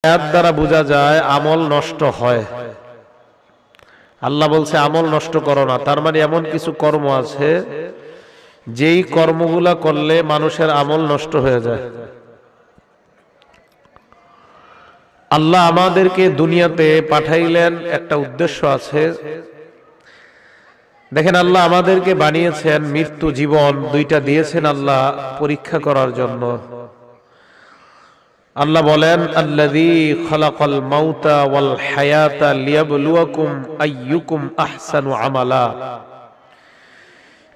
আয়াত দ্বারা বোঝা যায় আমল নষ্ট হয়। আল্লাহ বলছে আমল নষ্ট করো না, তার মানে এমন কিছু কর্ম আছে যেই কর্মগুলা করলে মানুষের আমল নষ্ট হয়ে যায়। আল্লাহ আমাদেরকে দুনিয়াতে পাঠাইলেন, একটা উদ্দেশ্য আছে। দেখেন, আল্লাহ আমাদেরকে বানিয়েছেন, মৃত্যু জীবন দুইটা দিয়েছেন আল্লাহ পরীক্ষা করার জন্য। আল্লাহ বলেন, আল্লাযী খালাকাল মাউতা ওয়াল হায়াতা লিয়াবলুয়াকুম আইয়ুকুম আহসানু আমালা।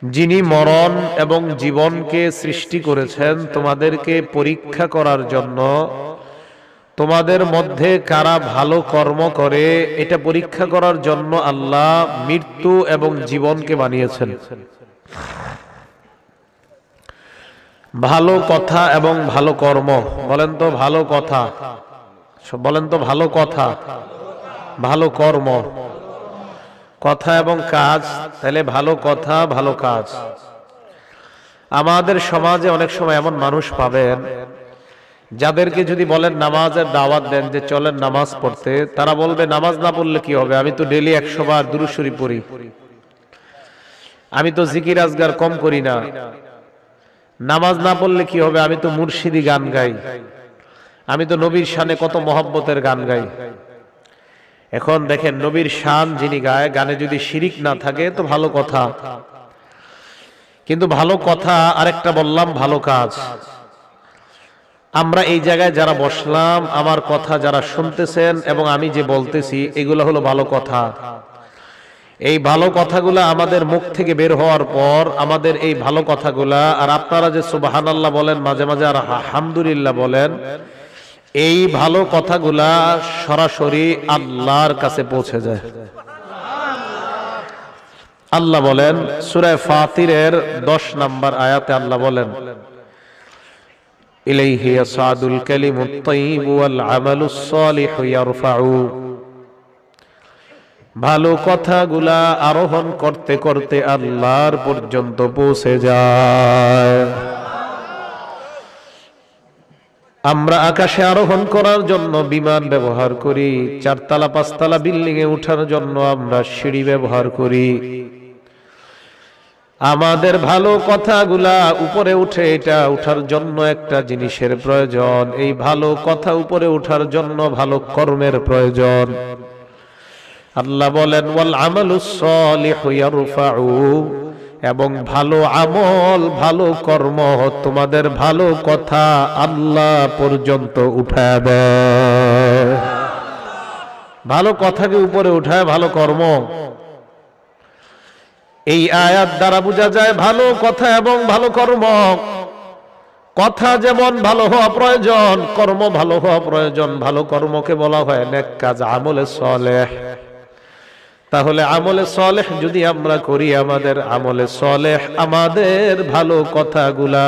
যিনি মরণ এবং জীবনকে সৃষ্টি করেছেন তোমাদেরকে পরীক্ষা করার জন্য, তোমাদের মধ্যে কারা ভালো কর্ম করে এটা পরীক্ষা করার জন্য আল্লাহ মৃত্যু এবং জীবনকে বানিয়েছেন। ভালো কথা এবং ভালো কর্ম, বলেন তো ভালো কথা, বলেন তো ভালো কথা, ভালো কর্ম, কথা এবং কাজ, তাহলে ভালো কথা ভালো কাজ। আমাদের সমাজে অনেক সময় এমন মানুষ পাবেন যাদেরকে যদি বলেন নামাজের দাওয়াত দেন যে চলেন নামাজ পড়তে, তারা বলবে নামাজ না পড়লে কি হবে, আমি তো ডেইলি 100 বার দুরূদ শরীফ পড়ি, আমি তো জিকির আজগার কম করি না, নামাজ না পড়লে কি হবে, আমি তো মুর্শিদি গান গাই, আমি তো নবীর শানে কত মহব্বতের গান গাই। এখন দেখেন, নবীর শান যিনি গায়, গানে যদি শিরিক না থাকে তো ভালো কথা, কিন্তু ভালো কথা আরেকটা বললাম ভালো কাজ। আমরা এই জায়গায় যারা বসলাম, আমার কথা যারা শুনতেছেন এবং আমি যে বলতেছি, এগুলো হলো ভালো কথা। এই ভালো কথাগুলা আমাদের মুখ থেকে বের হওয়ার পর আমাদের এই ভালো কথাগুলা, আর আপনারা যে সুবহানাল্লাহ বলেন মাঝে মাঝে আর আলহামদুলিল্লাহ বলেন, এই ভালো কথাগুলা সরাসরি আল্লাহর কাছে পৌঁছে যায়। আল্লাহ বলেন সূরা ফাতিরের 10 নম্বর আয়াতে আল্লাহ বলেন, ইলাইহি ইয়াসাদুল কালিমুত তাইয়্যিবু ওয়াল আমালুস সালিহু ইয়ারফাউ। ভালো কথাগুলা আরোহণ করতে করতে আল্লাহর পর্যন্ত পৌঁছে যায়। আমরা আকাশে আরোহণ করার জন্য বিমান ব্যবহার করি, 4 তলা 5 তলা বিল্ডিং এ ওঠার জন্য আমরা সিঁড়ি ব্যবহার করি। আমাদের ভালো কথাগুলা উপরে উঠে, এটা উঠার জন্য একটা জিনিসের প্রয়োজন। এই ভালো কথা উপরে উঠার জন্য ভালো কর্মের প্রয়োজন। আল্লাহ বলেন ওয়াল আমালুস সালিহু ইয়ারফাউ, এবং ভালো আমল ভালো কর্ম তোমাদের ভালো কথা আল্লাহ পর্যন্ত উঠায় দেয়। ভালো কথাকে উপরে উঠায় ভালো কর্ম। এই আয়াত দ্বারা বোঝা যায় ভালো কথা এবং ভালো কর্ম। কথা যেমন ভালো হওয়া প্রয়োজন, কর্ম ভালো হওয়া প্রয়োজন। ভালো কর্মকে বলা হয় নেক কাজ, আমলে সালেহ। তাহলে আমলে সালেহ যদি আমরা করি, আমাদের আমলে সালেহ আমাদের ভালো কথাগুলা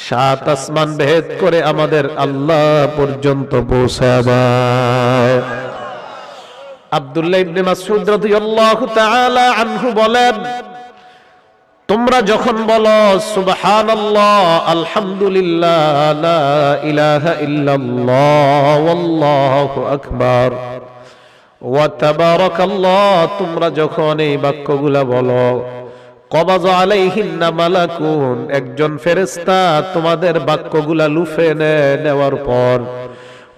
7 আসমান ভেদ করে আমাদের আল্লাহ পর্যন্ত পৌঁছাবে। আব্দুল্লাহ ইবনে মাসউদ রাদিয়াল্লাহু তাআলা আনহু বলেন, তোমরা যখন বলো সুবহানাল্লাহ, আলহামদুলিল্লাহ, লা ইলাহা ইল্লাল্লাহ, ওয়াল্লাহু আকবার, ওয়া তাবারাকাল্লাহ, তোমরা যখন এই বাক্যগুলা বলো, কবাযা আলাইহিন্না মালাকুন, একজন ফেরেশতা তোমাদের বাক্যগুলা লুফে নেওয়ার পর,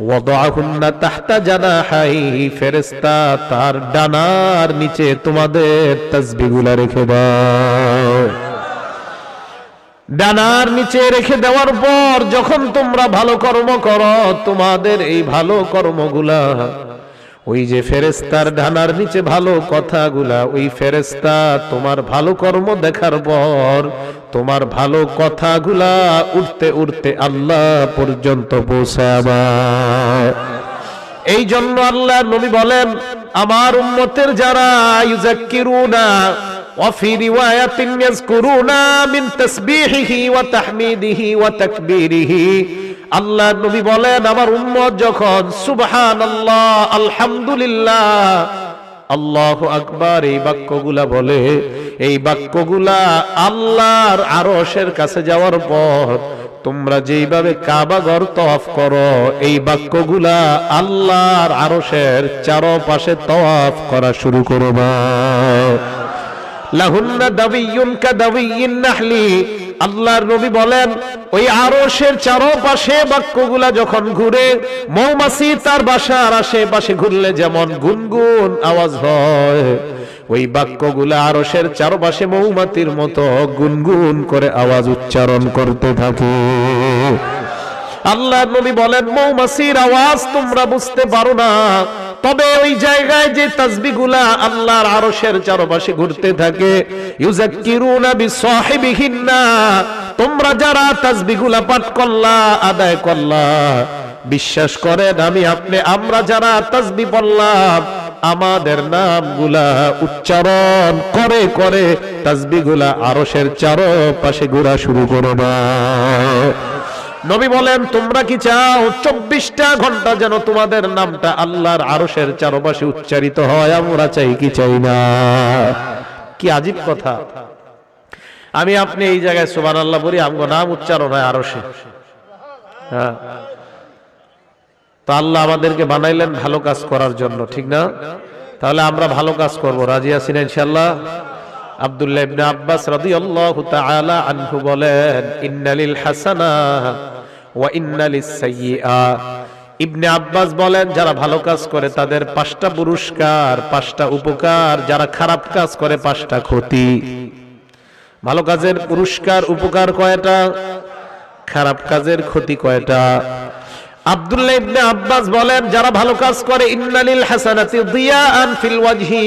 ওয়াদাহুন্না তাহতা জানাহাইহি, ফেরেশতা তার ডানার নিচে তোমাদের তাসবিহগুলা রেখে দাও। ডানার নিচে রেখে দেওয়ার পর যখন তোমরা ভালো কর্ম করো, তোমাদের এই ভালো কর্মগুলা ওই যে ফেরেশতার ডানার নিচে ভালো কথাগুলা, ওই ফেরেশতা তোমার ভালো কর্ম দেখার পর তোমার ভালো কথাগুলা উঠতে উঠতে আল্লাহ পর্যন্ত পৌঁছাবে। এই জন্য আল্লাহর নবী বলেন, আমার উম্মতের যারা ইউযাক্কিরুনা ওয়া ফি রিওয়ায়াতিন ইয়াযকুরুনা মিন তাসবিহিহি ওয়া তাহমিদিহি ওয়া তাকবীরিহি, আল্লাহর নবী বলেন আমার উম্মত যখন সুবহানাল্লাহ, আলহামদুলিল্লাহ, আল্লাহু আকবার এই বাক্যগুলা বলে, এই বাক্যগুলা আল্লাহর আরশের কাছে যাওয়ার পর তোমরা যেইভাবে কাবা ঘর তওয়াফ করো এই বাক্যগুলা আল্লাহর আরশের চারপাশে তওয়াফ করা শুরু করবা। লাহুন্না দাবিয়ুন কাদাবিয়িন নাহলি, আল্লাহর নবী বলেন ওই আরশের চারপাশে বাক্যগুলা যখন ঘুরে, মৌমাছি তার বাসার আশেপাশে ঘুরলে যেমন গুনগুন আওয়াজ হয়, ওই বাক্যগুলা আরশের চারপাশে মৌমাছির মতো গুনগুন করে আওয়াজ উচ্চারণ করতে থাকে। আল্লাহর নবী বলেন মৌমাছির আওয়াজ তোমরা বুঝতে পারো না, তবে ওই জায়গায় যে তাসবিহগুলা আল্লাহর আরশের চারপাশে ঘুরতে থাকে, ইউযাক্কিরুনা বিসাহিবিহিন্না, তোমরা যারা তাসবিহগুলা পাঠ করলা আদায় করলা, বিশ্বাস করেন আমরা যারা তাসবিহ পড়লাম আমাদের নামগুলা উচ্চারণ করে করে তাসবিহগুলা আরশের চারপাশে ঘোরা শুরু করবা। নবী বলেন তোমরা কি চাও 24টা ঘন্টা যেন তোমাদের নামটা আল্লাহর আরশের চারপাশে উচ্চারিত হয়? আমরা চাই কি চাই না? কি আজীব কথা। আপনি এই জায়গায় সুবহানাল্লাহ বলি, আমগো নাম উচ্চারণ হয় আরশে। হ্যাঁ, তো আল্লাহ আমাদেরকে বানাইলেন ভালো কাজ করার জন্য, ঠিক না? তাহলে আমরা ভালো কাজ করব, রাজি আছি না ইনশাআল্লাহ? আব্দুল্লাহ ইবনে আব্বাস রাদিয়াল্লাহু তাআলা আনহু বলেন ইন্নালিল হাসানা ওয়া ইন্নালিস সাইয়্যিআ। ইবনে আব্বাস বলেন যারা ভালো কাজ করে তাদের 5টা পুরস্কার, 5টা উপকার, যারা খারাপ কাজ করে 5টা ক্ষতি। ভালো কাজের পুরস্কার উপকার কয়টা? খারাপ কাজের ক্ষতি কয়টা? আব্দুল্লাহ ইবনে আব্বাস বলেন যারা ভালো কাজ করে ইন্নালিল হাসানাতি দিয়াআন ফিল ওয়াজহি,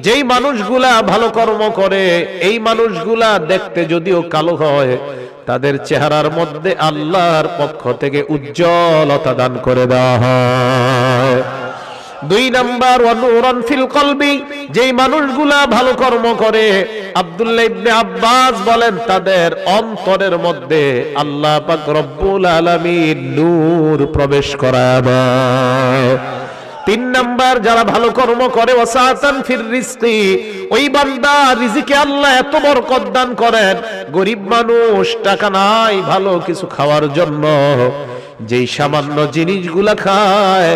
যেই মানুষগুলা ভালো কর্ম করে এই মানুষগুলা দেখতে যদিও কালো হয়, তাদের চেহারার মধ্যে আল্লাহর পক্ষ থেকে উজ্জ্বলতা দান করে দেওয়া হয়। 2 নাম্বার ওয়া নূরান ফিল কলবি, যেই মানুষগুলা ভালো কর্ম করে আব্দুল্লাহ ইবনে আব্বাস বলেন তাদের অন্তরের মধ্যে আল্লাহ পাক রব্বুল আলামিন নূর প্রবেশ করায় দেয়। 3 নাম্বার যারা ভালো কর্ম করে ওয়াসাতান ফির রিজকি, ওই বান্দা রিজিকে আল্লাহ এত বরকত দান করেন, গরিব মানুষ টাকা নাই ভালো কিছু খাওয়ার জন্য, যেই সামান্য জিনিসগুলা খায়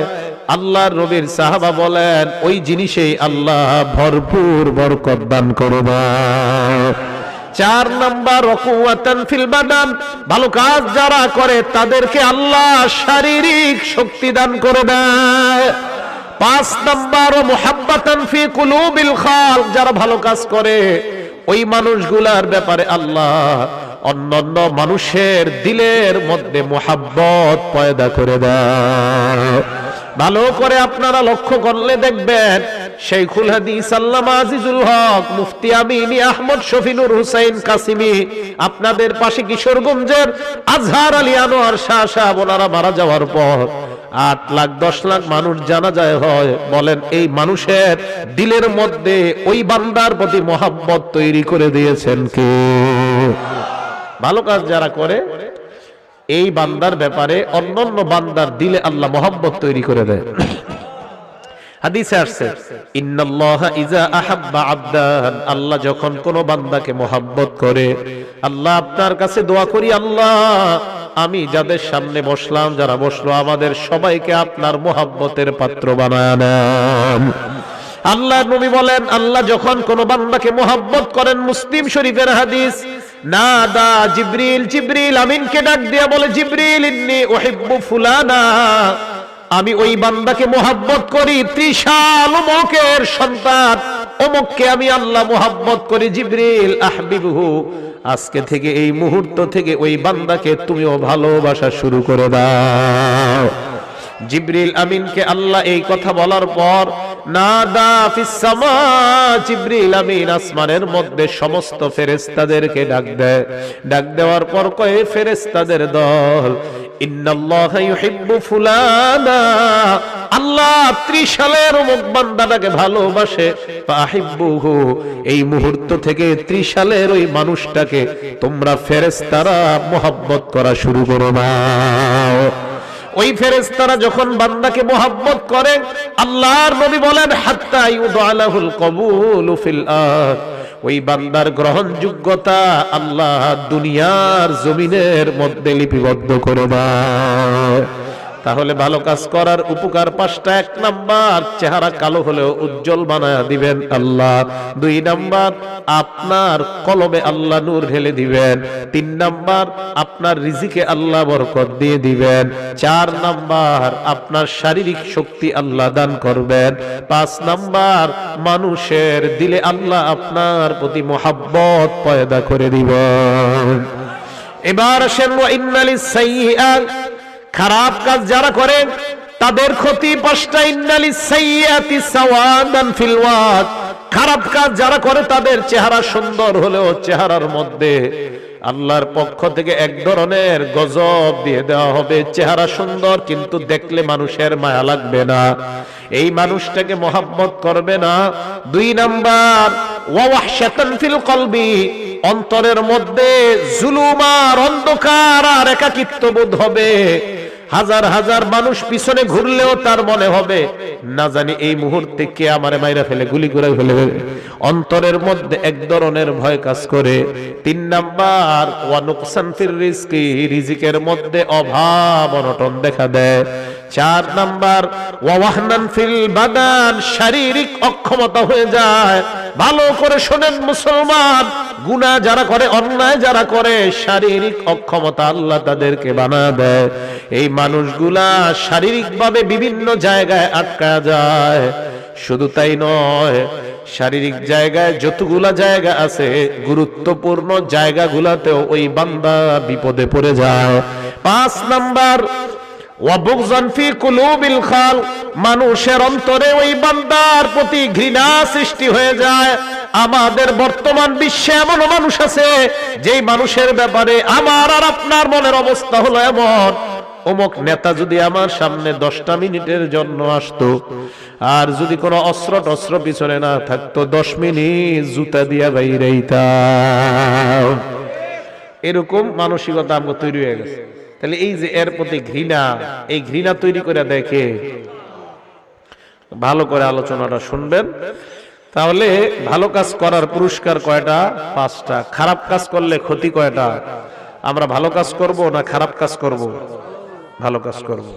আল্লাহর নবীর সাহাবা বলেন ওই জিনিসেই আল্লাহ ভরপুর বরকত দান করবে। 4 নাম্বার ওয়াকুওয়াতান ফিল বাদান, ভালো কাজ যারা করে তাদেরকে আল্লাহ শারীরিক শক্তি দান করবে। 5 নাম্বার মুহাব্বাতান ফি কুলুবিল খালক, যারা ভালো কাজ করে ওই মানুষগুলার ব্যাপারে আল্লাহ অন্যান্য মানুষের দিলের মধ্যে মুহাব্বত পয়দা করে দেয়। ভালো করে আপনারা লক্ষ্য করলে দেখবেন শাইখুল হাদিস আল্লামা আজিজুল হক মুফতি আমিনী আহমদ শফিনুর হুসাইন কাসিমি, আপনাদের পাশে কিশোরগঞ্জের আজহার আলী আনোয়ার শাহ সাহেব, ওনারা মারা যাওয়ার পর 8 লাখ 10 লাখ মানুষ জানাজায় হয়। বলেন এই মানুষের দিলের মধ্যে ওই বান্দার প্রতি মহব্বত তৈরি করে দিয়েছেন কে? ভালো কাজ যারা করে এই বান্দার ব্যাপারে অন্যান্য বান্দার দিলে আল্লাহ মহব্বত তৈরি করে দেয়। হাদিসে আসছে ইন্নাল্লাহা ইজা আহাব্বা আবদান, আল্লাহ যখন কোন বান্দাকে মহব্বত করে, আল্লাহ আপনার কাছে দোয়া করি আল্লাহ আমি যাদের সামনে বসলাম, যারা বসলো আমাদের সবাইকে আপনার মহব্বতের পাত্র বানায় নেন। আল্লাহর নবী বলেন আল্লাহ যখন কোন বান্দাকে মহব্বত করেন, মুসলিম শরীফের হাদিস, নাদা জিবরিল, জিবরিল আমিনকে ডাক দিয়া বলে জিবরিল ইন্নী উহিব্বু ফুলানা, আমি ওই বান্দাকে মহব্বত করি, ত্রিশাল অমুকের সন্তান অমুককে আমি আল্লাহ মহব্বত করি, জিবরিল আহবিবহু, আজকে থেকে এই মুহূর্ত থেকে ওই বান্দাকে তুমিও ভালোবাসা শুরু করে দাও। জিবরিল আমিনকে আল্লাহ এই কথা বলার পর নাদা ফিস সামা, জিবরিল আমিন আসমানের মধ্যে সমস্ত ফেরেশতাদেরকে ডাক দেয়। ডাক দেওয়ার পর কয় ফেরেশতাদের দল, ইন্নাল্লাহা ইউহিব্বু ফুলানা, আল্লাহ ত্রিশালের অমুক বান্দাটাকে ভালোবাসে, ফাহিব্বুহু, এই মুহূর্ত থেকে ত্রিশালের ওই মানুষটাকে তোমরা ফেরেশতারা মহব্বত করা শুরু করো না। ওই ফেরেশতারা যখন বান্দাকে মহব্বত করে, আল্লাহর নবী বলেন হাত্তা ইউদআলাহুল কবুলু ফিল আরদ, ওই বান্দার গ্রহণযোগ্যতা আল্লাহ দুনিয়ার জমিনের মধ্যে লিপিবদ্ধ করে দেয়। তাহলে ভালো কাজ করার উপকার পাঁচটা। 1 নাম্বার, চেহারা কালো হলেও উজ্জ্বল বানায়া দিবেন আল্লাহ। 2 নাম্বার, আপনার কলবে আল্লাহ নূর ঢেলে দিবেন। 3 নাম্বার, আপনার রিজিকে আল্লাহ বরকত দিয়ে দিবেন। 4 নাম্বার, আপনার শারীরিক শক্তি আল্লাহ দান করবেন। 5 নাম্বার, মানুষের দিলে আল্লাহ আপনার প্রতি মোহাব্বত পয়দা করে দিবেন। এবার আসেন, ওয়া ইন্নালিস সাইয়্যাত, খারাপ কাজ যারা করে তাদের ক্ষতি 5টা। ইন্নালিস সাইয়্যাতি সাওয়াদান ফিল ওয়াজ, খারাপ কাজ যারা করে তাদের চেহারা সুন্দর হলেও চেহারার মধ্যে আল্লাহর পক্ষ থেকে এক ধরনের গজব দিয়ে দেওয়া হবে। চেহারা সুন্দর কিন্তু দেখলে মানুষের মায়া লাগবে না, এই মানুষটাকে মহব্বত করবে না। 2 নাম্বার, ওয়া ওয়াহশাতান ফিল কলবি, অন্তরের মধ্যে জুলুম আর অন্ধকার আর একাকিত্ব বোধ হবে। হাজার হাজার মানুষ পিছনে ঘুরলেও তার মনে হবে না জানি এই মুহূর্তে কে আমারে মাইরা ফেলে, গুলি করে ফেলে। অন্তরের মধ্যে এক ধরনের ভয় কাজ করে। 3 নাম্বার, ওয়া নুকসান ফির রিজকি, রিজিকের মধ্যে অভাব অনটন দেখা দেয়। 4 নাম্বার, ওয়া ওয়াহনান ফিল বাদান, শারীরিক অক্ষমতা হয়ে যায়। ভালো করে শোনেন মুসলমান, গুনাহ যারা করে, অন্যায় যারা করে, শারীরিক অক্ষমতা আল্লাহ তাদেরকে বানায় দেয়। এই মানুষগুলা শারীরিকভাবে বিভিন্ন জায়গায় আটকা যায়। শুধু তাই নয়, শারীরিক জায়গায় যতগুলা জায়গা আছে গুরুত্বপূর্ণ জায়গাগুলাতেও ওই বান্দা বিপদে পড়ে যায়। 5 নাম্বার, ওয়া বুগযান ফি কুলুবিল খালক, মানুষের অন্তরে ওই বান্দার প্রতি ঘৃণা সৃষ্টি হয়ে যায়। আমাদের বর্তমান বিশ্বে এমন মানুষ আছে যেই মানুষের ব্যাপারে আমার আর আপনার মনের অবস্থা হলো এমন, অমুক নেতা যদি আমার সামনে 10টা মিনিটের জন্য আসতো, আর যদি কোনো অস্ত্র টস্ত্র পিছনে না থাকতো, 10 মিনিট জুতা দিয়া বাইরেইতাম। এরকম মানসিকতা আমাকে তৈরি হয়ে গেছে। তাহলে এই যে এর প্রতি ঘৃণা, এই ঘৃণা তৈরি করে দেখে, ভালো করে আলোচনাটা শুনবেন। তাহলে ভালো কাজ করার পুরস্কার কয়টা? 5টা। খারাপ কাজ করলে ক্ষতি কয়টা? আমরা ভালো কাজ করব না খারাপ কাজ করব? ভালো কাজ করব।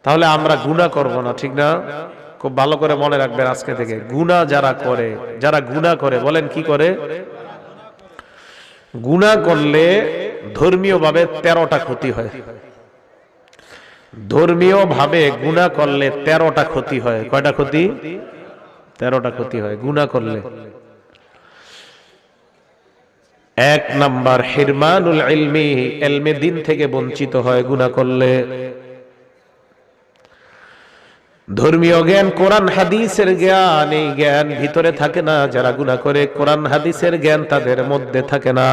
তাহলে আমরা গুনাহ করব না, ঠিক না? খুব ভালো করে মনে রাখবেন আজকে থেকে, গুনাহ যারা করে, যারা গুনাহ করে, বলেন কি করে? গুনাহ করলে ধর্মীয় ভাবে 13টা ক্ষতি হয়। ধর্মীয় ভাবে গুনাহ করলে 13টা ক্ষতি হয়। কয়টা ক্ষতি? 13টা ক্ষতি হয় গুনাহ করলে। 1 নাম্বার, হিরমানুল ইলমি, ইলমে দ্বীন থেকে বঞ্চিত হয় গুনাহ করলে। ধর্মীয় জ্ঞান, কোরআন হাদিসের জ্ঞান, এই জ্ঞান ভিতরে থাকে না। যারা গুনাহ করে কোরআন হাদিসের জ্ঞান তাদের মধ্যে থাকে না।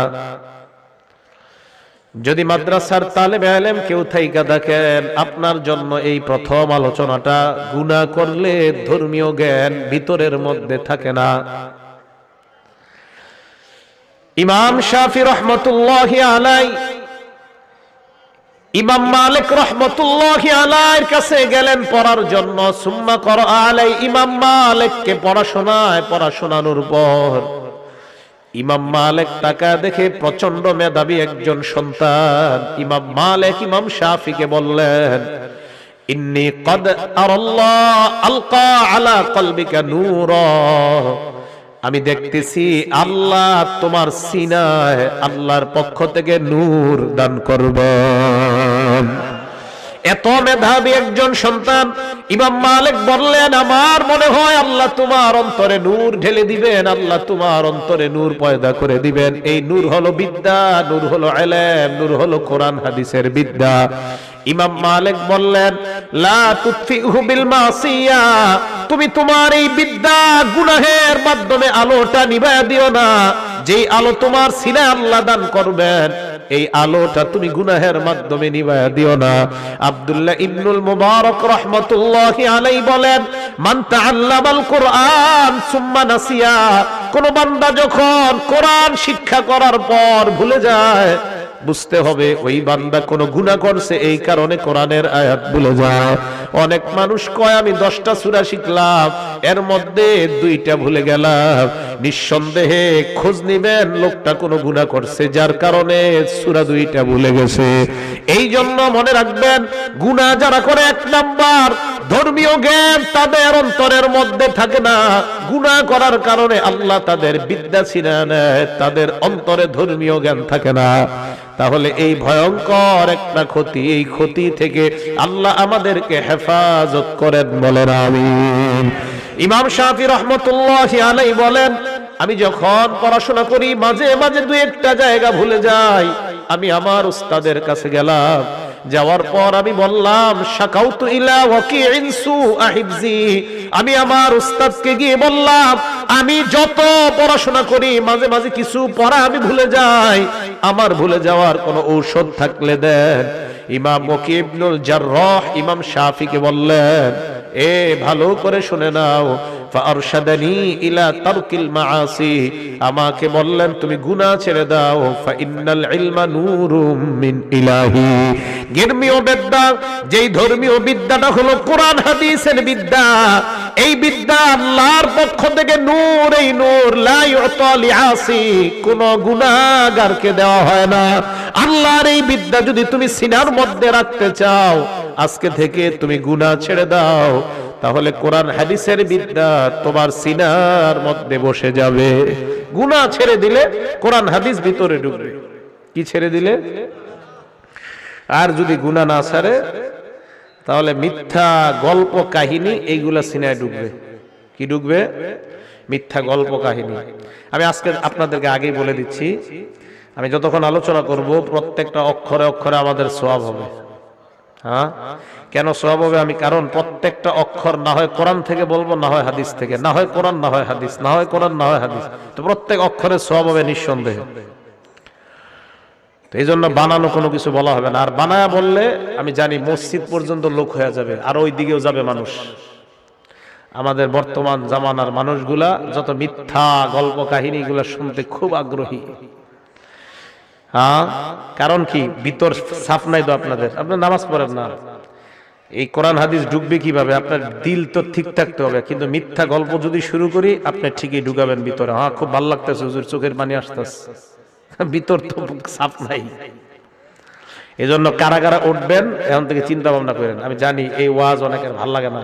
যদি মাদ্রাসার তালেবে ইলম কেউ থাইকা দেখেন, আপনার জন্য এই প্রথম আলোচনাটা, গুনাহ করলে ধর্মীয় জ্ঞান ভিতরের মধ্যে থাকে না। ইমাম শাফি রহমতুল্লাহি আলাইহি, ইমাম মালিক রহমতুল্লাহি আলাইহির কাছে গেলেন পড়ার জন্য। সুম্মা করা আলাই, ইমাম মালিককে পড়াশোনানোর পর ইমাম মালিক টাকা দেখে প্রচন্ড মেধাবী একজন সন্তান। ইমাম মালিক ইমাম শাফিকে বললেন, ইন্নী কদ আরাল্লাহ আলকা আলা কলবিকা নূরা, আমি দেখতেছি আল্লাহ তোমার সিনায় আল্লাহর পক্ষ থেকে নূর দান করবেন। এত মেধাবী একজন সন্তান। ইমাম মালিক বললেন, আমার মনে হয় আল্লাহ তোমার অন্তরে নূর ঢেলে দিবেন, আল্লাহ তোমার অন্তরে নূর পয়দা করে দিবেন। এই নূর হলো বিদ্যা, নূর হলো ইলম, নূর হলো কোরআন হাদিসের বিদ্যা। ইমাম মালিক বললেন, লা তুতফিহু বিল মাসিয়া, তুমি তোমার এই বিদ্যা গুনাহের মাধ্যমে আলোটা নিভায়া দিও না। যেই আলো তোমার সিনায় আল্লাহ দান করবেন, এই আলোটা তুমি গুনাহের মাধ্যমে নিভায়া দিও না। আব্দুল্লাহ ইবনুল মুবারক রাহমাতুল্লাহি আলাইহি বলেন, মান তাআল্লামাল কুরআন সুম্মা নাসিয়া, কোন বান্দা যখন কোরআন শিক্ষা করার পর ভুলে যায়, বুঝতে হবে ওই বান্দা কোন গুনাহ করছে, এই কারণে কোরআনের আয়াত ভুলে যায়। অনেক মানুষ কয় আমি 10টা সূরা শিখলাম, এর মধ্যে 2টা ভুলে গেলাম। নিঃসন্দেহে খোঁজ নিবেন লোকটা কোন গুনাহ করছে, যার কারণে সূরা 2টা ভুলে গেছে। এই জন্য মনে রাখবেন, গুনাহ যারা করে 1 নাম্বার ধর্মীয় জ্ঞান তাদের অন্তরের মধ্যে থাকে না। গুনাহ করার কারণে আল্লাহ তাদের বিদ্যা ছিনিয়ে নেয়, তাদের অন্তরে ধর্মীয় জ্ঞান থাকে না। তাহলে এই ভয়ঙ্কর একটা ক্ষতি, এই ক্ষতি থেকে আল্লাহ আমাদেরকে হেফাজত করেন, বলেন আমিন। ইমাম শাফি রহমতুল্লাহি আলাইহি বলেন, আমি যখন পড়াশোনা করি মাঝে মাঝে 2-1টা জায়গা ভুলে যাই। আমি আমার উস্তাদের কাছে গেলাম, যাওয়ার পর আমি বললাম শাকাউতু ইলা ওয়াকিইন সুআ হিফজি, আমি আমার উস্তাদকে গিয়ে বললাম আমি যত পড়াশোনা করি মাঝে মাঝে কিছু পড়া আমি ভুলে যাই, আমার ভুলে যাওয়ার কোনো ঔষধ থাকলে দেন। ইমাম ওয়াকি ইবনুল জাররাহ ইমাম শাফিকে বললেন, এ ভালো করে শুনে নাও, ফারশাদানি ইলা তারকিল মাআসি, আমাকে বললেন তুমি গুনাহ ছেড়ে দাও। ফা ইন্নাল ইলমা নূরুম মিন ইলাহি, ধর্মীয় বিদ্যা, যেই ধর্মীয় বিদ্যাটা হলো কোরআন হাদিসের বিদ্যা, এই বিদ্যা আল্লাহর পক্ষ থেকে নূর। এই নূর লা ইউতা লিআসি, কোন গুনাহগারকে দেওয়া হয় না। আল্লাহর এই বিদ্যা যদি তুমি সিনার মধ্যে রাখতে চাও, আজকে থেকে তুমি গুনাহ ছেড়ে দাও, তাহলে কোরআন হাদিসের বিদ্যা তোমার সিনার মধ্যে বসে যাবে। গুনাহ ছেড়ে দিলে কোরআন হাদিস ভিতরে ঢুকবে। কি ছেড়ে দিলে? আর যদি গুনাহ না ছাড়ে তাহলে মিথ্যা গল্প কাহিনী এইগুলা সিনায় ঢুকবে। কি ঢুকবে? মিথ্যা গল্প কাহিনী। আমি আজকে আপনাদেরকে আগেই বলে দিচ্ছি, আমি যতক্ষণ আলোচনা করব প্রত্যেকটা অক্ষরে অক্ষরে আমাদের সওয়াব হবে। হ্যাঁ, কেন সওয়াব হবে? আমি কারণ প্রত্যেকটা অক্ষর না হয় কোরআন থেকে বলবো, না হয় হাদিস থেকে, না হয় কোরআন না হয় হাদিস, না হয় কোরআন না হয় হাদিস, তো প্রত্যেক অক্ষরে সওয়াব হবে নিঃসন্দেহে। তো এই জন্য বানানো কোনো কিছু বলা হবে না। আর বানায়া বললে আমি জানি মসজিদ পর্যন্ত লোক হয়ে যাবে, আর ওই দিকেও যাবে মানুষ। আমাদের বর্তমান জামানার মানুষগুলা যত মিথ্যা গল্প কাহিনী গুলা শুনতে খুব আগ্রহী। হ্যাঁ, কারণ কি? ভিতর সাফ নাই তো আপনাদের, আপনার নামাজ পড়েন না, এই কোরআন হাদিস ঢুকবে কিভাবে? আপনার দিল তো ঠিক থাকতে হবে। কিন্তু মিথ্যা গল্প যদি শুরু করি, আপনি ঠিকই ঢুকাবেন ভিতরে। হ্যাঁ, খুব ভালো লাগতেছে হুজুর, চোখের পানি আসতেছে, ভিতর তো সাফ নাই। এই জন্য কারা কারা উঠবেন এখন থেকে চিন্তা ভাবনা করেন। আমি জানি এই ওয়াজ অনেকের ভাল লাগে না।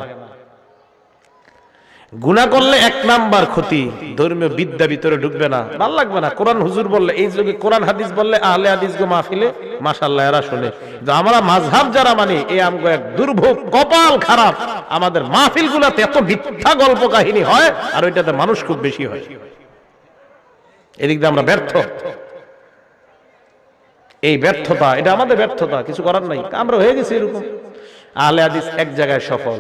গুনাহ করলে 1 নাম্বার ক্ষতি, ধর্মীয় বিদ্যা ভিতরে ঢুকবে না, ভাল লাগবে না। কোরআন হুজুর বললে, এই যুগে কোরআন হাদিস বললে আহলে হাদিস গো মাহফিলে মাশাআল্লাহ এরা শুনে। আমরা মাযহাব যারা মানি, এই আমগো এক দুর্ভোগ, কপাল খারাপ। আমাদের মাহফিলগুলোতে এত মিথ্যা গল্প কাহিনী হয়, আর ওইটাতে মানুষ খুব বেশি হয়। এদিক দিয়ে আমরা ব্যর্থ। এই ব্যর্থতা, এটা আমাদের ব্যর্থতা, কিছু করার নাই। আমরা হয়ে গেছি এরকম। আহলে হাদিস এক জায়গায় সফল,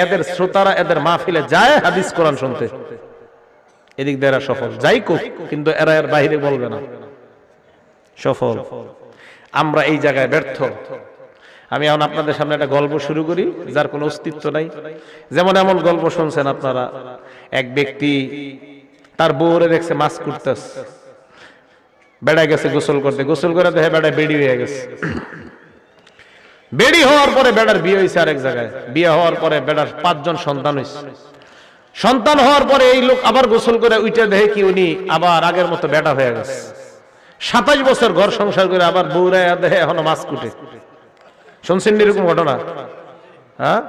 এদের শ্রোতারা এদের মাহফিলে যায় হাদিস কোরআন শুনতে, এদিক দিয়ে এরা সফল। যাই কোক, কিন্তু এরা এর বাইরে বলবে না সফল। আমরা এই জায়গায় ব্যর্থ। আমি এখন আপনাদের সামনে একটা গল্প শুরু করি যার কোনো অস্তিত্ব নাই। যেমন এমন গল্প শুনছেন আপনারা, এক ব্যক্তি তার বউরে দেখছে মাছ কুটতেছে, বেড়ায় গেছে গোসল করতে, গোসল করে দেখে বেড়ায় বেড়ি হয়ে গেছে। বেড়ি হওয়ার পরে বেড়ার বিয়ে হয়েছে আরেক জায়গায়। বিয়ে হওয়ার পরে বেড়ার 5 জন সন্তান হয়েছে। সন্তান হওয়ার পরে এই লোক আবার গোসল করে উঠে দেখে কি উনি আবার আগের মতো বেটা হয়ে গেছে। 27 বছর ঘর সংসার করে আবার বউরা দেখে এখনো মাছ কুটে। শুনছেন এরকম ঘটনা? হ্যাঁ,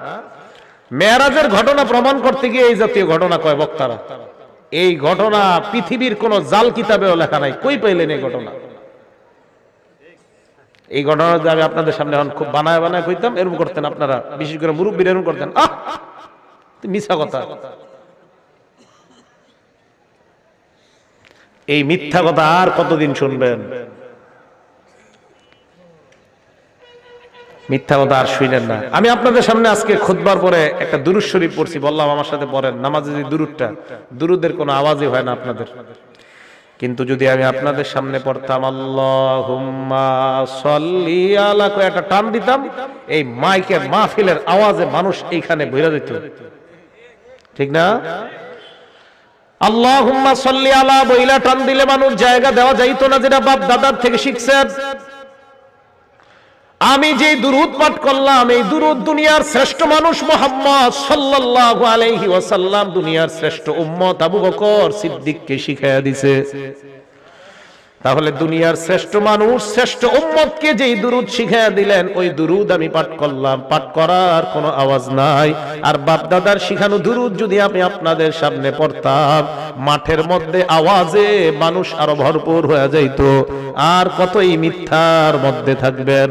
মেরাজের ঘটনা প্রমাণ করতে গিয়ে এই জাতীয় ঘটনা কয় বক্তারা। এই ঘটনা পৃথিবীর কোন জাল কিতাবেও লেখা নাই। কই পাইলেন এই ঘটনা? এই ঘটনা আমি আপনাদের সামনে এখন খুব বানায় বানায় কইতাম, এরকম করতেন আপনারা, বিশেষ করে মুরব্বীরা এরকম করতেন। মিথ্যা কথা। এই মিথ্যা কথা আর কতদিন শুনবেন? মিথ্যা কথা আর শুনেন না। আমি আপনাদের সামনে আজকে খুতবার পরে একটা দুরূদ শরীফ পড়ছি, বললাম আমার সাথে পড়েন। নামাজে যে দুরূদটা, দুরূদের কোনো আওয়াজই হয় না আপনাদের, কিন্তু যদি আমি আপনাদের সামনে পড়তাম আল্লাহুম্মা সাল্লি আলা, কয় একটা টান দিতাম, এই মাইকের মাহফিলের আওয়াজে মানুষ এইখানে বইরা দিত, ঠিক না? আল্লাহুম্মা সাল্লি আলা বইলা টান দিলে মানুষ জায়গা দেওয়া যাইতো না, যেটা বাপ দাদার থেকে শিখছেন। আমি যে দুরূদ পাঠ করলাম, এই দুরূদ দুনিয়ার শ্রেষ্ঠ মানুষ মুহাম্মদ সাল্লাল্লাহু আলাইহি ওয়াসাল্লাম দুনিয়ার শ্রেষ্ঠ উম্মত আবু বকর সিদ্দিককে শিখায়া দিয়েছে। তাহলে দুনিয়ার শ্রেষ্ঠ মানুষ শ্রেষ্ঠ উম্মতকে যেই দুরূদ শিখায়া দিলেন, ওই দুরূদ আমি পাঠ করলাম। পাঠ করার কোনো আওয়াজ নাই। আর বাপ দাদার শিখানো দুরূদ যদি আমি আপনাদের সামনে পড়তাম, মাঠের মধ্যে আওয়াজে মানুষ আরো ভরপুর হয়ে যাইত। আর কতই মিথ্যার মধ্যে থাকবেন।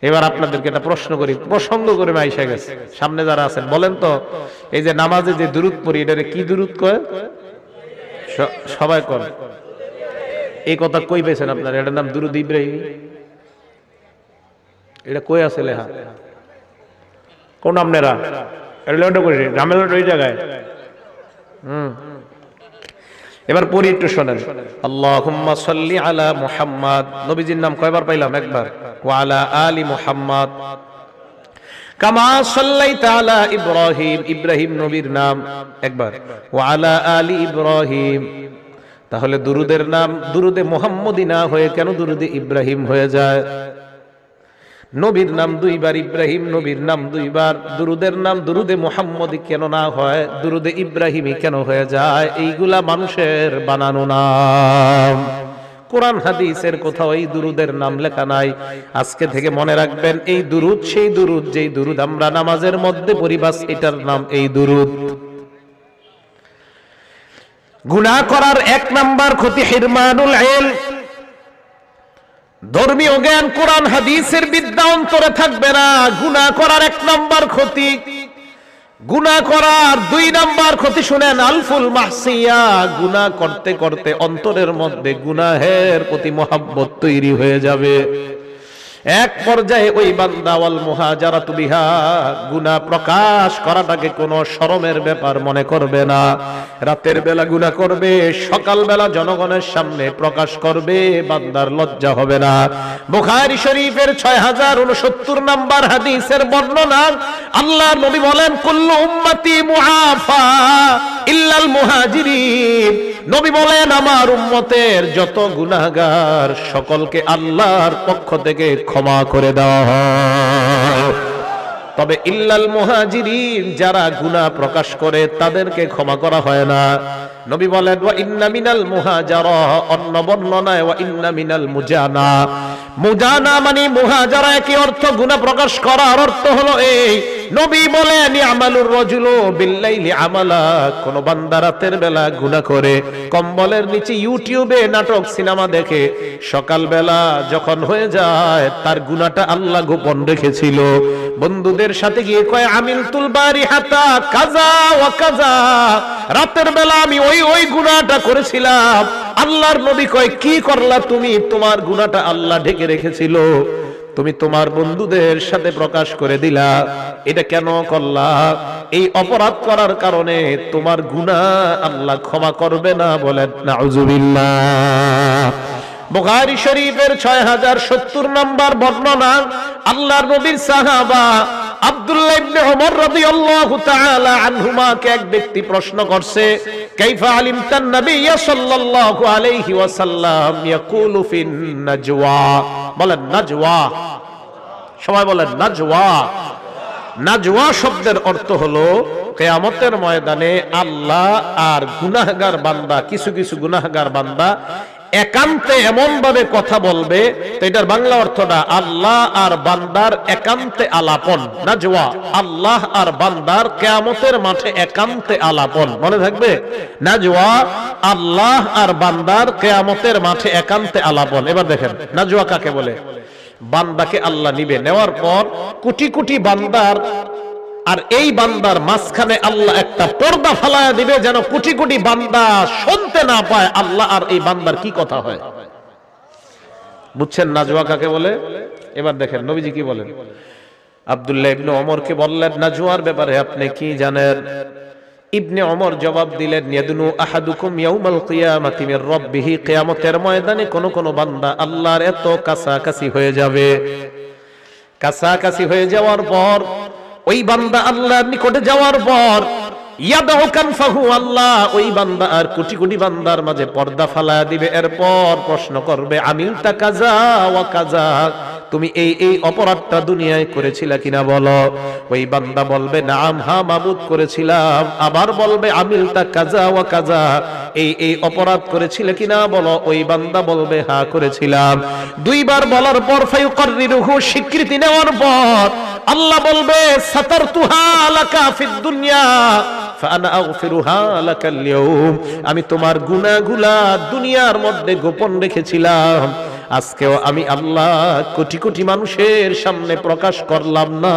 এবার আপনাদেরকে একটা প্রশ্ন করি, প্রসঙ্গ করে আইসা গেছে, সামনে যারা আছেন বলেন তো, এই যে নামাজে যে দুরূদ পড়ি, এটারে কি দুরূদ কয়? সবাই কর, এই কথা কই পেয়েছেন আপনারা? এটার নাম দুরূদ ইব্রাহিম। এটা কই আছে লেখা? কোন আপনারা এটা করি ঝামেলা ওই জায়গায়। এবার পড়ি, একটু শোনেন। আল্লাহুম্মা সাল্লি আলা মুহাম্মাদ, নবীজির নাম কয়বার পাইলাম? একবার। ওয়া আলা আলি মুহাম্মাদ কামা সাল্লাইতা আলা ইব্রাহিম, ইব্রাহিম নবীর নাম একবার। ওয়া আলা আলি ইব্রাহিম। তাহলে দুরুদের নাম দুরুদে মুহাম্মদি না হয়ে কেন দুরুদে ইব্রাহিম হয়ে যায়? নবীর নাম দুইবার, ইব্রাহিম নবীর নাম দুইবার, দুরুদের নাম দুরুদে মুহাম্মদি কেন না হয়, দুরুদে ইব্রাহিমই কেন হয়ে যায়? এইগুলা মানুষের বানানো নাম। কোরআন হাদিসের কোথাও এই দুরুদের নাম লেখা নাই। আজকে থেকে মনে রাখবেন, এই দুরুদ সেই দুরুদ যেই দুরুদ আমরা নামাজের মধ্যে পড়ি, বাস এটার নাম এই দুরুদ। গুনাহ করার এক নাম্বার ক্ষতি হিরমানুল ইলম। ধর্মীয় জ্ঞান কোরআন হাদিসের বিদ্যা অন্তরে থাকবে না, গুনাহ করার এক নাম্বার ক্ষতি। গুনাহ করার দুই নাম্বার ক্ষতি শুনেন, আলফুল মাহসিয়া। গুনাহ করতে করতে অন্তরের মধ্যে গুনাহের প্রতি মহব্বত তৈরি হয়ে যাবে। এক পর্যায়ে ওই বান্দা ওয়াল মুহাজারাতু বিহা, গুনাহ প্রকাশ করাটাকে কোনো শরমের ব্যাপার মনে করবে না। রাতের বেলা গুনাহ করবে, সকাল বেলা জনগণের সামনে প্রকাশ করবে, বান্দার লজ্জা হবে না। বুখারী শরীফের 6069 নাম্বার হাদিসের বর্ণনা, আল্লাহর নবী বলেন, কুল্লু উম্মতি মুআফা ইল্লাল মুহাজিরিন। নবী বলেন, আমার উম্মতের যত গুনাহগার সকলকে আল্লাহর পক্ষ থেকে ক্ষমা করে দেওয়া হয়, তবে ইল্লাল মুহাজিরিন, যারা গুনাহ প্রকাশ করে তাদেরকে ক্ষমা করা হয় না। নবী বলেন, ওয়া ইন্না মিনাল মুহাজারা, অন্য বর্ণনায় ওয়া ইন্না মিনাল মুজানা। মুজানা মানে মুহাজারা, একই অর্থ। গুনাহ প্রকাশ করার অর্থ হলো এই। নবী বলেন, ইয়ামালুর রাজুলু বিল্লাইলি আমালা, কোন বান্দা রাতের বেলা গুনাহ করে, কম্বলের নিচে ইউটিউবে নাটক সিনেমা দেখে, সকাল বেলা যখন হয়ে যায় তার গুনাহটা আল্লাহ গোপন রেখেছিল। বন্ধুদের সাথে গিয়ে কয়, আমিলতুল বারিহাতা কাজা ওয়া কাজা, রাতের বেলা আমি ওই গুনাহটা করেছিলাম। আল্লাহর নবী কয়, কি করলা তুমি? তোমার গুনাহটা আল্লাহ ঢেকে রেখেছিল, তুমি তোমার বন্ধুদের সাথে প্রকাশ করে দিলা। এটা কেন করলা? এই অপরাধ করার কারণে তোমার গুনাহ আল্লাহ ক্ষমা করবে না। বলেন নাউজুবিল্লাহ। বুখারী শরীফের 6070 নাম্বার বর্ণনা, আল্লাহর নবীর সাহাবা আব্দুল্লাহ ইবনে ওমর রাদিয়াল্লাহু তাআলা আনহুমাকে এক ব্যক্তি প্রশ্ন করছে, কাইফা আলিমতান নবী সাল্লাল্লাহু আলাইহি ওয়াসাল্লাম ইয়াকুলু ফিন নাজওয়া। বলেন নাজওয়া, সবাই বলেন নাজওয়া। নাজওয়া শব্দের অর্থ হলো কিয়ামতের ময়দানে আল্লাহ আর গুনাহগার বান্দা, কিছু কিছু গুনাহগার বান্দা একান্তে এমন ভাবে কথা বলবে। তো এটার বাংলা অর্থটা আল্লাহ আর বান্দার একান্তে আলাপন। নাজওয়া, আল্লাহ আর বান্দার কিয়ামতের মাঠে একান্তে আলাপন। মনে থাকবে, নাজওয়া আল্লাহ আর বান্দার কিয়ামতের মাঠে একান্তে আলাপন। এবার দেখেন নাজওয়া কাকে বলে। বান্দাকে আল্লাহ নিবে, নেওয়ার পর কোটি কোটি বান্দার আর এই বান্দার মাঝখানে আল্লাহ একটা পর্দা ফালায়া দিবে, যেন কোটি কোটি বান্দা শুনতে না পায় আল্লাহ আর এই বান্দার কি কথা হয়। বুঝছেন নাজওয়া কাকে বলে? এবার দেখেন নবীজি কি বলেন। আব্দুল্লাহ ইবনে ওমরকে বললেন, নাজওয়ার ব্যাপারে আপনি কি জানেন? ইবনে ওমর জবাব দিলেন, ইয়াদনু আহাদুকুম ইয়াউমাল কিয়ামাতি মির রাব্বিহি, কিয়ামতের ময়দানে কোন কোন বান্দা আল্লাহর এত কাছাকাছি হয়ে যাবে, কাছাকাছি হয়ে যাওয়ার পর ওই বান্দা আল্লাহর নিকটে যাওয়ার পর ইয়াদউ কানফাহু, আল্লাহ ওই বান্দা আর কোটি কোটি বান্দার মাঝে পর্দা ফালায়া দিবে। এরপর প্রশ্ন করবে আমিলতা কাযা ওয়া কাযা, তুমি এই এই অপরাধটা দুনিয়ায় করেছিলা কিনা বলো। ওই বান্দা বলবে নাম, হ্যাঁ মাবুদ করেছিলাম। আবার বলবে আমিলতা কাযা ওয়া কাযা, এই এই অপরাধ করেছিলে কিনা বলো। ওই বান্দা বলবে হ্যাঁ করেছিলাম। দুইবার বলার পর ফায়ুকাররিরুহু, স্বীকৃতি নেওয়ার পর আল্লাহ বলবে সাতারতুহা লাকা ফিদ দুনিয়া ফাআনা আগফিরুহা লাকাল ইয়াউম, আমি তোমার গুনাহগুলা দুনিয়ার মধ্যে গোপন রেখেছিলাম, আজকেও আমি আল্লাহ কোটি কোটি মানুষের সামনে প্রকাশ করলাম না,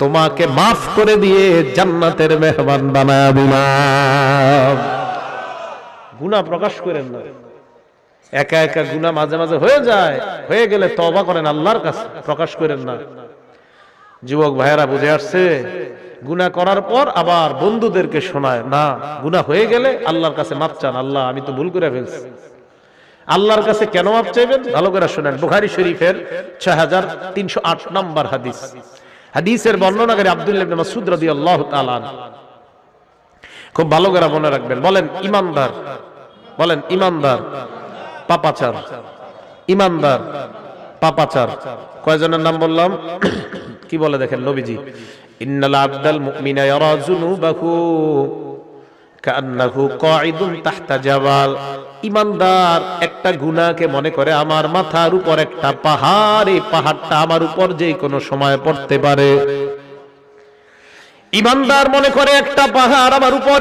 তোমাকে মাফ করে দিয়ে জান্নাতের মেহমান বানায়া দিলাম। গুনাহ প্রকাশ করেন না, একা একা গুনাহ মাঝে মাঝে হয়ে যায়, হয়ে গেলে তওবা করেন আল্লাহর কাছে, প্রকাশ করেন না। যুবক ভাইয়েরা বুঝে আসছে? গুনাহ করার পর আবার বন্ধুদেরকে শোনায় না, গুনাহ হয়ে গেলে আল্লাহর কাছে মাফ চান, আল্লাহ আমি তো ভুল করে ফেলছি। আল্লাহর কাছে কেন মাফ চাইবেন? ভালো করে শুনেন, বুখারী শরীফের 6308 নম্বর হাদিস। হাদিসের বর্ণনাকারী আব্দুল্লাহ ইবনে মাসউদ রাদিয়াল্লাহু তাআলা আনহু। খুব ভালো করে মনে রাখবেন। বলেন ইমানদার, বলেন ইমানদার পাপাচার, ইমানদার পাপাচার। কয়জনের নাম বললাম? কি বলে দেখেন নবীজি, ইন্নাল আবদাল মুমিনা ইয়ারা যুনুবাহু কান্নাহু কাঈদুন তাহতা জাবাল। ইমানদার একটা গুনাহকে মনে করে আমার মাথার উপর একটা পাহাড়, এই পাহাড়টা আমার উপর যে কোনো সময় পড়তে পারে। ইমানদার মনে করে একটা পাহাড় আমার উপর,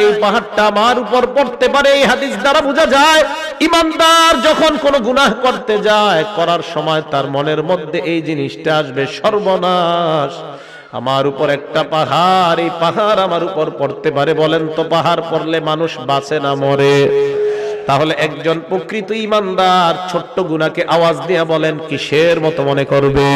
এই পাহাড়টা আমার উপর পড়তে পারে। এই হাদিস দ্বারা বোঝা যায় ইমানদার যখন কোনো গুনাহ করতে যায়, করার সময় তার মনের মধ্যে এই জিনিসটা আসবে, সর্বনাশ, আমার উপর একটা পাহাড়, এই পাহাড় আমার উপর পড়তে পারে। বলেন তো পাহাড় পড়লে মানুষ বাঁচে না মরে? তাহলে একজন প্রকৃত ইমানদার ছোট্ট গুনাহকে আওয়াজ দিয়ে বলেন কিসের মতো মনে করবে?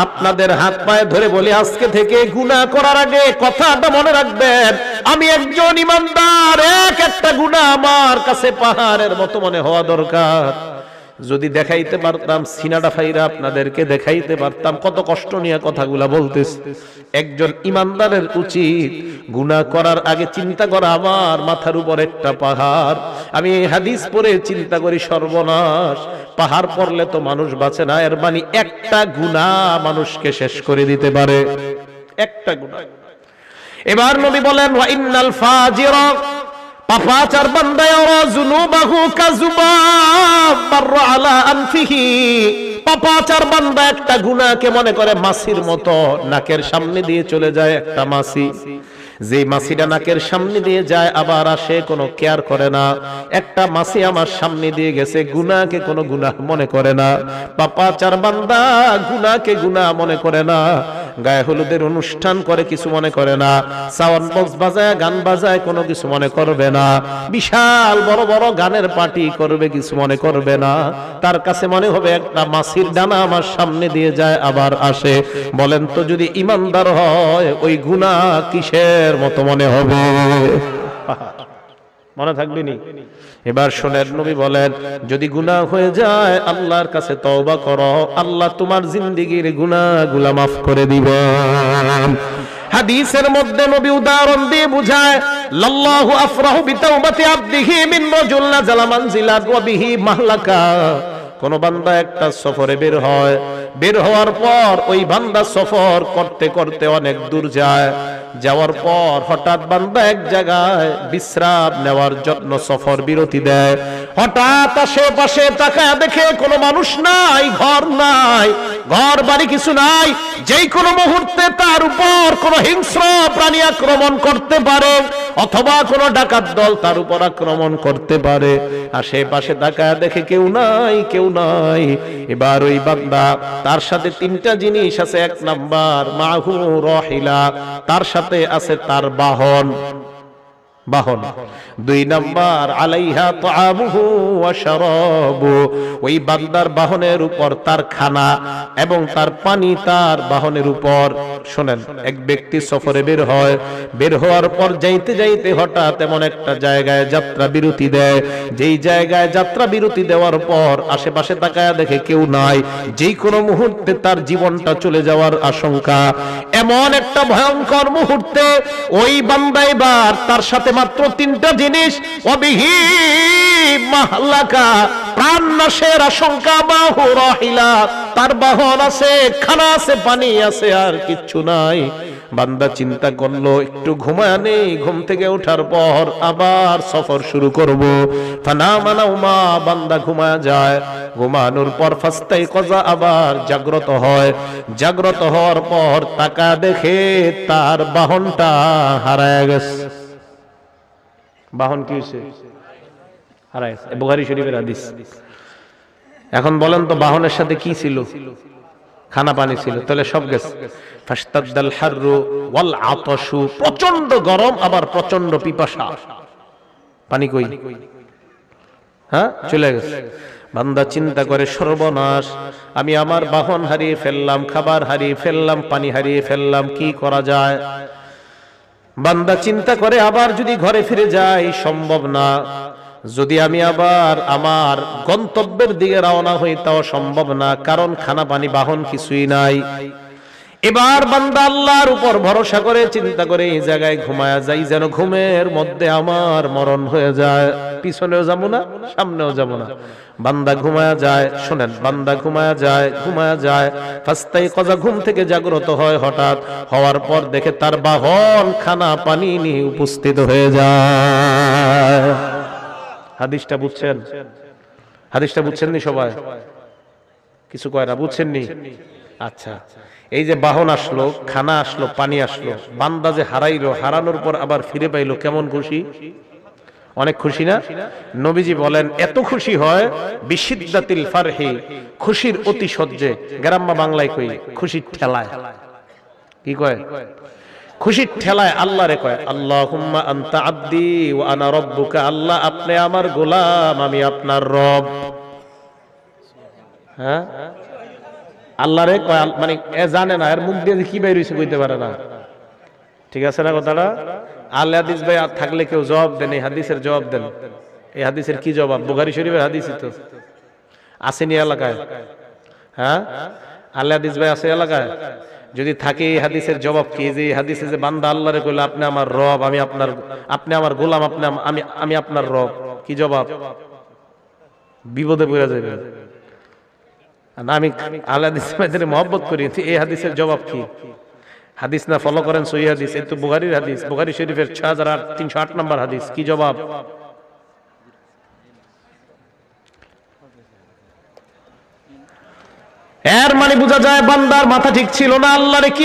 আপনাদের হাত পায়ে ধরে বলি আজকে থেকে গুনাহ করার আগে কথাটা মনে রাখবেন, আমি একজন ইমানদার, এক একটা গুনাহ আমার কাছে পাহাড়ের মতো মনে হওয়া দরকার। যদি দেখাইতে পারতাম, সিনাটা ফাইরা আপনাদেরকে দেখাইতে পারতাম কত কষ্ট নিয়ে কথাগুলা বলতেছি। একজন ইমানদারের উচিত গুনাহ করার আগে চিন্তা করা আমার মাথার উপর একটা পাহাড়। আমি এই হাদিস পড়ে চিন্তা করি সর্বনাশ, পাহাড় পড়লে তো মানুষ বাঁচে না, এর মানে একটা গুনাহ মানুষকে শেষ করে দিতে পারে, একটা গুনাহ। এবার নবী বলেন ওয়া ইন্নাল ফাজিরা, পাপাচার বান্দা ইয়ারা যুনুবাহু কাযুবাব মাররা আলা আনফিহি, পাপাচার বান্দা একটা গুনাহকে মনে করে মাছির মতো, নাকের সামনে দিয়ে চলে যায় একটা মাছি, যে মাছিটা নাকের সামনে দিয়ে যায় আবার আসে, কোনো কেয়ার করে না। একটা মাছি আমার সামনে দিয়ে গেছে, গুনাহকে কোনো গুনাহ মনে করে না। পাপাচার বান্দা গুনাহকে গুনাহ মনে করে না, গায়ে হলুদের অনুষ্ঠান করে কিছু মনে করে না, সাউন্ড বক্স বাজায় গান বাজায় কোনো কিছু মনে করবে না, বিশাল বড় বড় গানের পার্টি করবে কিছু মনে করবে না। তার কাছে মনে হবে একটা মাছির ডানা আমার সামনে দিয়ে যায় আবার আসে। বলেন তো যদি ইমানদার হয় ওই গুনাহ কিসের মতো মনে হবে? মনে থাকবে নি? এবার শোনেন নবী বলেন যদি গুনাহ হয়ে যায় আল্লাহর কাছে তওবা করো, আল্লাহ তোমার জিন্দেগীর গুনাহগুলো মাফ করে দিবেন। হাদিসের মধ্যে নবী উদাহরণ দিয়ে বুঝায়, লাল্লাহু আফরাহু বিতাওবাতি আবদিহি মিন রাজুল নাযালা মানজিলাত ওয়া বিহি মাহলাকা। কোন বান্দা একটা সফরে বের হয়, বের হওয়ার পর ওই বান্দা সফর করতে করতে অনেক দূর যায়, যাওয়ার পর হঠাৎ বান্দা এক জায়গায় বিশ্রাম নেওয়ার জন্য সফর বিরতি দেয়। হঠাৎ আশেপাশে তাকায় দেখে কোনো মানুষ নাই, ঘর নাই, ঘর বাড়ি কিছু নাই। যেই কোনো মুহূর্তে তার উপর কোনো হিংস্র প্রাণী আক্রমণ করতে পারে, অথবা কোনো ডাকাত দল তার উপর আক্রমণ করতে পারে। আশেপাশে তাকায় দেখে কেউ নাই, কেউ নাই। এবার ওই বান্দা, তার সাথে তিনটা জিনিস আছে। এক নাম্বার মাহু রাহিলা, তার সাথে আছে তার বাহন। বাহন। 2 নাম্বার আলাইহা তাআমুহু ওয়া শারাবু, ওই বান্দার বাহনের উপর তার খানা এবং তার পানি তার বাহনের উপর। শুনেন, এক ব্যক্তি সফরে বের হয়, বের হওয়ার পর যাইতে যাইতে হঠাৎ এমন একটা জায়গায় যাত্রা বিরতি দেয়, যেই জায়গায় যাত্রা বিরতি দেওয়ার পর আশেপাশে তাকায়া দেখে কেউ নাই, যেই কোনো মুহূর্তে তার জীবনটা চলে যাওয়ার আশঙ্কা। এমন একটা ভয়ঙ্কর মুহূর্তে ওই বান্দা এবার তার সাথে মাত্র 3টা জিনিস, অবিহি মাহলাকা, প্রাণ নাশের আশঙ্কা, বাহু রাহিলা, তার বাহন আছে, খানা আছে, পানি আছে, আর কিচ্ছু নাই। বান্দা চিন্তা করলো একটু ঘুমায় নেই, ঘুম থেকে ওঠার পর আবার সফর শুরু করব। ফানামা নাওমা, বান্দা ঘুমায় যায়, ঘুমানোর পর ফাস্তাইকাযা, আবার জাগ্রত হয়। জাগ্রত হওয়ার পর তাকা দেখে তার বাহনটা হারায় গেছে। বাহন কি হয়েছে? হারায় গেছে। বুখারী শরীফের হাদিস। এখন বলেন তো বাহনের সাথে কি ছিল? খানা পানি ছিল, তাহলে সব গেছে। ফাশতাদ্দাল হাররু ওয়াল আতাশু, প্রচন্ড গরম আবার প্রচন্ড পিপাসা, পানি কই? হ্যাঁ, চলে গেছে। বান্দা চিন্তা করে সর্বনাশ, আমি আমার বাহন হারিয়ে ফেললাম, খাবার হারিয়ে ফেললাম, পানি হারিয়ে ফেললাম, কি করা যায়? বান্দা চিন্তা করে আবার যদি ঘরে ফিরে যাই সম্ভব না, যদি আমি আবার আমার গন্তব্যের দিকে রওনা হই তাও সম্ভব না, কারণ খানা পানি বাহন কিছুই নাই। এবার বান্দা আল্লাহর উপর ভরসা করে চিন্তা করে এই জায়গায় ঘুমায়া যাই, যেন ঘুমের মধ্যে আমার মরণ হয়ে যায়, পিছনেও যাবো না সামনেও যাবো না। বান্দা ঘুমায়া যায়, শুনেন, বান্দা ঘুমায়া যায় ফাস্তাইকাযা, ঘুম থেকে জাগ্রত হয়। হঠাৎ হওয়ার পর দেখে তার বাহন খানা পানি নিয়ে উপস্থিত হয়ে যায়। হাদিসটা বুঝছেন? হাদিসটা বুঝছেন নি সবাই? কিছু কয় না, বুঝছেন নি? আচ্ছা, এই যে বাহন আসলো, খানা আসলো, পানি আসলো, বান্দা যে হারাইলো, হারানোর পর আবার ফিরে পাইলো, কেমন খুশি? অনেক খুশি না? নবীজি বলেন এত খুশি হয় বিশিদ্দাতিল ফারহি, খুশির অতি সহ্যে। গ্রাম্য বাংলায় কই খুশির ঠেলায়। কি কয়? খুশির ঠেলায় আল্লাহ রে কয় আল্লাহুম্মা আনতা আব্দি ওয়া আনা রাব্বুকা, আল্লাহ আপনি আমার গোলাম, আমি আপনার রব। হ্যাঁ, আল্লাহ রে কয়, মানে এ জানে না এর মুখ দিয়ে কি বের হইছে কইতে পারে না। ঠিক আছে না কথাটা? আলে হাদিস ভাই থাকলে কেউ জবাব দেন, এই হাদিসের জবাব দেন। এই হাদিসের কি জবাব? বুখারী শরীফের হাদিসই তো, আসেনি এলাকায়? হ্যাঁ, আলে হাদিস ভাই আছে এলাকায়? যদি থাকে এই হাদিসের জবাব কি? যে হাদিসে যে বান্দা আল্লাহরে কইলো আপনি আমার রব, আমি আপনার, আপনি আমার গোলাম, আমি আপনার রব, কি জবাব? বিপদে পড়ে যাবে। আমি আলে হাদিস ভাইদের মহব্বত করি, এই হাদিসের জবাব কি? হাদিস না ফলো করেন সহিহ হাদিস, এই তো বুখারীর হাদিস, বুখারী শরীফের 6308 নম্বর হাদিস। কি জবাব? এর মানে বোঝা যায় বান্দার মাথা ঠিক ছিল না, আল্লাহরে কি